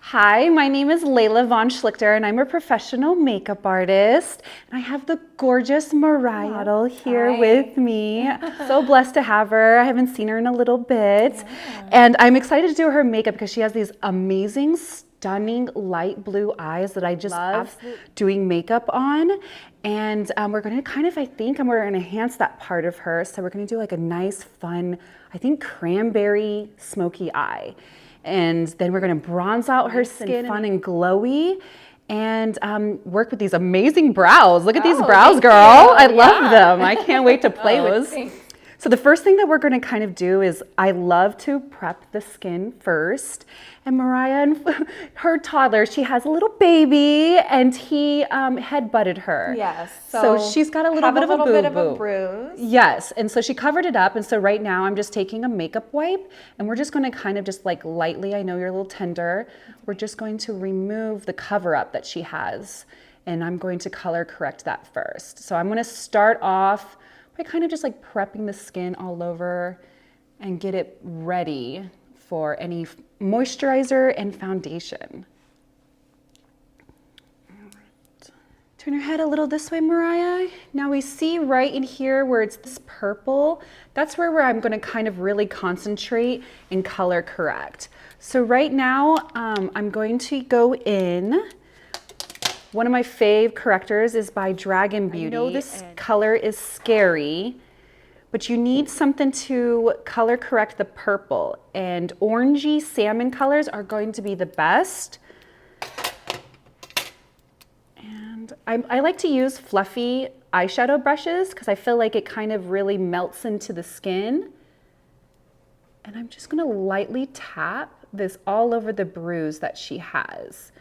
Hi, my name is Leila VonSleichter and I'm a professional makeup artist. And I have the gorgeous Mariah model here with me. So blessed to have her. I haven't seen her in a little bit. Yeah. And I'm excited to do her makeup because she has these amazing, stunning light blue eyes that I just love doing makeup on. And we're going to kind of, I think, we're going to enhance that part of her. So we're going to do like a nice, fun, I think, cranberry smoky eye. And then we're going to bronze out her skin, fun and glowy, and work with these amazing brows. Look at these brows, girl. I love them. I can't wait to play with. So the first thing that we're going to kind of do is I love to prep the skin first. And Mariah and her toddler, she has a little baby and he head butted her. Yes. So she's got a little bit of a bruise. Yes. And so she covered it up. And so right now I'm just taking a makeup wipe and we're just going to kind of just like lightly, I know you're a little tender, we're just going to remove the cover up that she has. And I'm going to color correct that first. So I'm going to start off by kind of just like prepping the skin all over and get it ready for any moisturizer and foundation. Right. Turn your head a little this way, Mariah. Now we see right in here where it's this purple, that's where I'm gonna kind of really concentrate and color correct. So right now, I'm going to go in. One of my fave correctors is by Dragon Beauty. I know this color is scary, but you need something to color correct the purple. And orangey salmon colors are going to be the best. And I like to use fluffy eyeshadow brushes because I feel like it kind of really melts into the skin. And I'm just gonna lightly tap this all over the bruise that she has.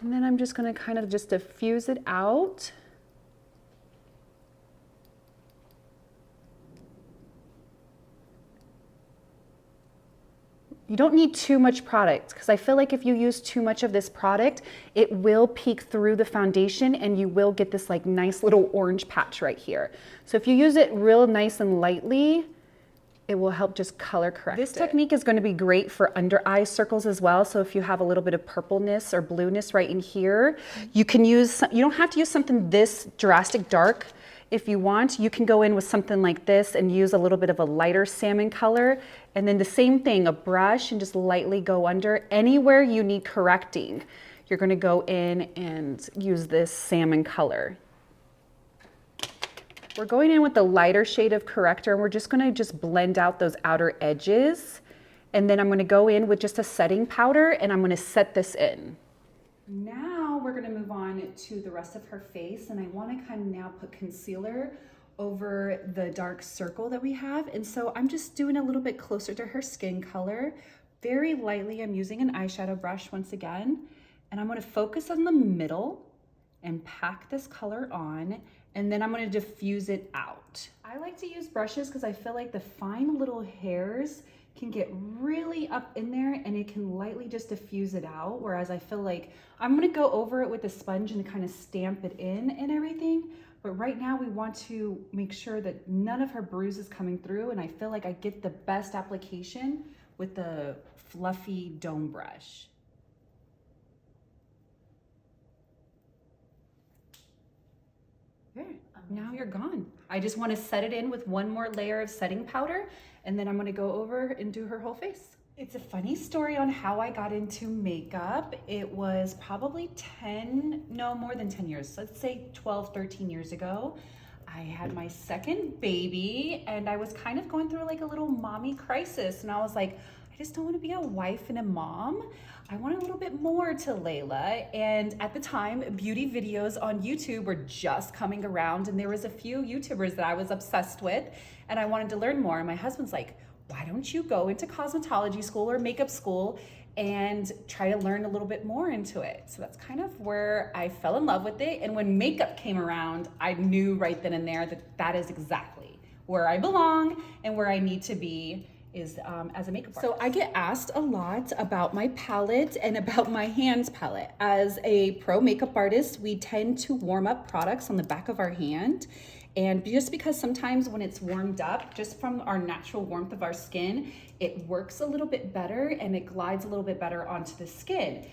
And then I'm just going to kind of just diffuse it out. You don't need too much product because I feel like if you use too much of this product, it will peek through the foundation and you will get this like nice little orange patch right here. So if you use it real nice and lightly, it will help just color correct. This technique is going to be great for under eye circles as well. So if you have a little bit of purpleness or blueness right in here, you can use, you don't have to use something this drastic dark. If you want, you can go in with something like this and use a little bit of a lighter salmon color. And then the same thing, a brush, and just lightly go under. Anywhere you need correcting, you're going to go in and use this salmon color. We're going in with the lighter shade of corrector and we're just going to just blend out those outer edges. And then I'm going to go in with just a setting powder and I'm going to set this in. Now we're going to move on to the rest of her face and I want to kind of now put concealer over the dark circle that we have. And so I'm just doing a little bit closer to her skin color. Very lightly, I'm using an eyeshadow brush once again. And I'm going to focus on the middle and pack this color on. And then I'm going to diffuse it out. I like to use brushes because I feel like the fine little hairs can get really up in there and it can lightly just diffuse it out. Whereas I feel like I'm going to go over it with a sponge and kind of stamp it in and everything. But right now we want to make sure that none of her bruise is coming through. And I feel like I get the best application with the fluffy dome brush. There, now you're gone. I just want to set it in with one more layer of setting powder and then I'm going to go over and do her whole face. It's a funny story on how I got into makeup. It was probably more than 10 years. Let's say 12, 13 years ago. I had my second baby and I was kind of going through like a little mommy crisis and I was like, I just don't want to be a wife and a mom. I want a little bit more to Leila. And at the time, beauty videos on YouTube were just coming around and there was a few YouTubers that I was obsessed with and I wanted to learn more. And my husband's like, why don't you go into cosmetology school or makeup school and try to learn a little bit more into it? So that's kind of where I fell in love with it. And when makeup came around, I knew right then and there that that is exactly where I belong and where I need to be is as a makeup artist. So I get asked a lot about my palette and about my hands palette. As a pro makeup artist, we tend to warm up products on the back of our hand And just because sometimes when it's warmed up, just from our natural warmth of our skin, it works a little bit better and it glides a little bit better onto the skin.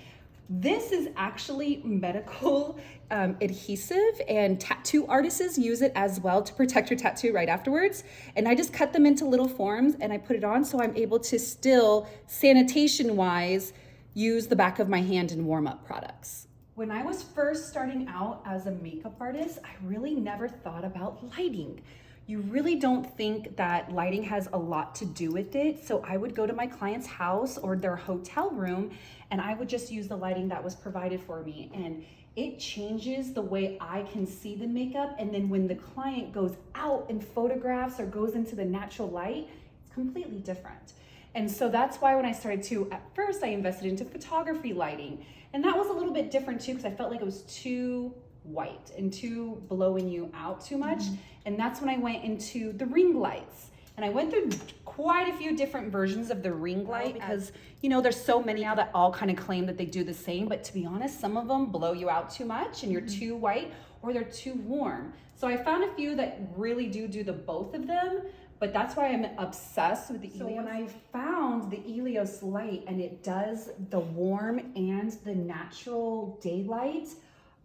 This is actually medical adhesive, and tattoo artists use it as well to protect your tattoo right afterwards. And I just cut them into little forms and I put it on so I'm able to still, sanitation wise, use the back of my hand in warm up products. When I was first starting out as a makeup artist, I really never thought about lighting. You really don't think that lighting has a lot to do with it. So I would go to my client's house or their hotel room and I would just use the lighting that was provided for me. And it changes the way I can see the makeup. And then when the client goes out and photographs or goes into the natural light, it's completely different. And so that's why when I started to, at first I invested into photography lighting. And that was a little bit different too, because I felt like it was too white and too blowing you out too much. And that's when I went into the ring lights. And I went through quite a few different versions of the ring light because, you know, there's so many now that all kind of claim that they do the same. But to be honest, some of them blow you out too much and you're too white or they're too warm. So I found a few that really do the both of them. But that's why I'm obsessed with the Elios. So when I found the Elios light and it does the warm and the natural daylight,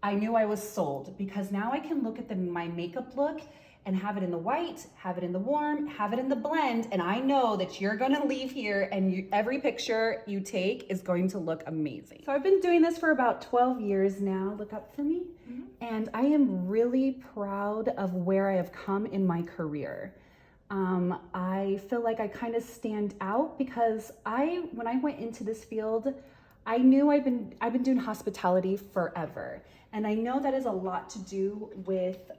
I knew I was sold, because now I can look at my makeup look and have it in the white, have it in the warm, have it in the blend, and I know that you're gonna leave here and every picture you take is going to look amazing. So I've been doing this for about 12 years now, look up for me, and I am really proud of where I have come in my career. I feel like I kind of stand out because when I went into this field, I knew I've been doing hospitality forever. And I know that is a lot to do with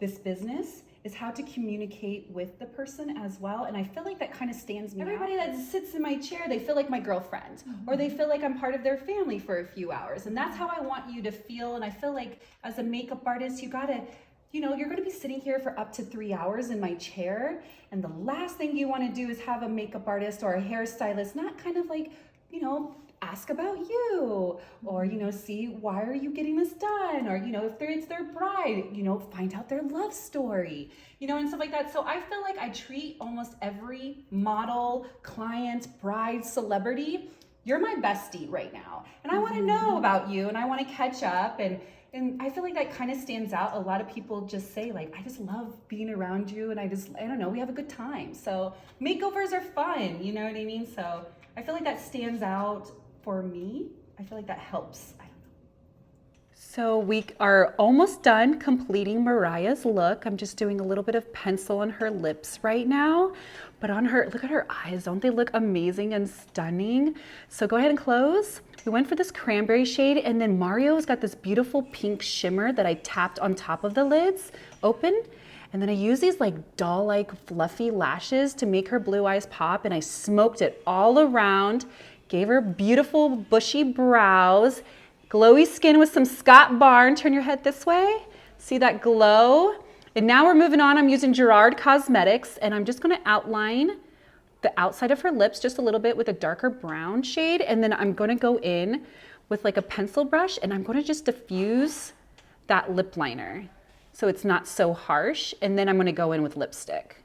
this business, is how to communicate with the person as well. And I feel like that kind of stands me out. Everybody that sits in my chair, they feel like my girlfriend, or they feel like I'm part of their family for a few hours. And that's how I want you to feel. And I feel like as a makeup artist, you gotta, you know, you're gonna be sitting here for up to 3 hours in my chair. And the last thing you wanna do is have a makeup artist or a hairstylist not kind of like, you know, ask about you, or, you know, see why are you getting this done, or, you know, if it's their bride, you know, find out their love story, you know, and stuff like that. So I feel like I treat almost every model, client, bride, celebrity, you're my bestie right now. And I wanna know about you and I wanna catch up. And I feel like that kind of stands out. A lot of people just say like, I just love being around you and I don't know, we have a good time. So makeovers are fun, you know what I mean? So I feel like that stands out for me. I feel like that helps. I don't know. So we are almost done completing Mariah's look. I'm just doing a little bit of pencil on her lips right now, but on her, look at her eyes. Don't they look amazing and stunning? So go ahead and close. We went for this cranberry shade, and then Mario's got this beautiful pink shimmer that I tapped on top of the lids, open. And then I use these like doll-like fluffy lashes to make her blue eyes pop, and I smoked it all around. Gave her beautiful bushy brows, glowy skin with some Scott Barn. Turn your head this way. See that glow? And now we're moving on. I'm using Gerard Cosmetics, and I'm just gonna outline the outside of her lips just a little bit with a darker brown shade. And then I'm gonna go in with like a pencil brush, and I'm gonna just diffuse that lip liner so it's not so harsh. And then I'm gonna go in with lipstick.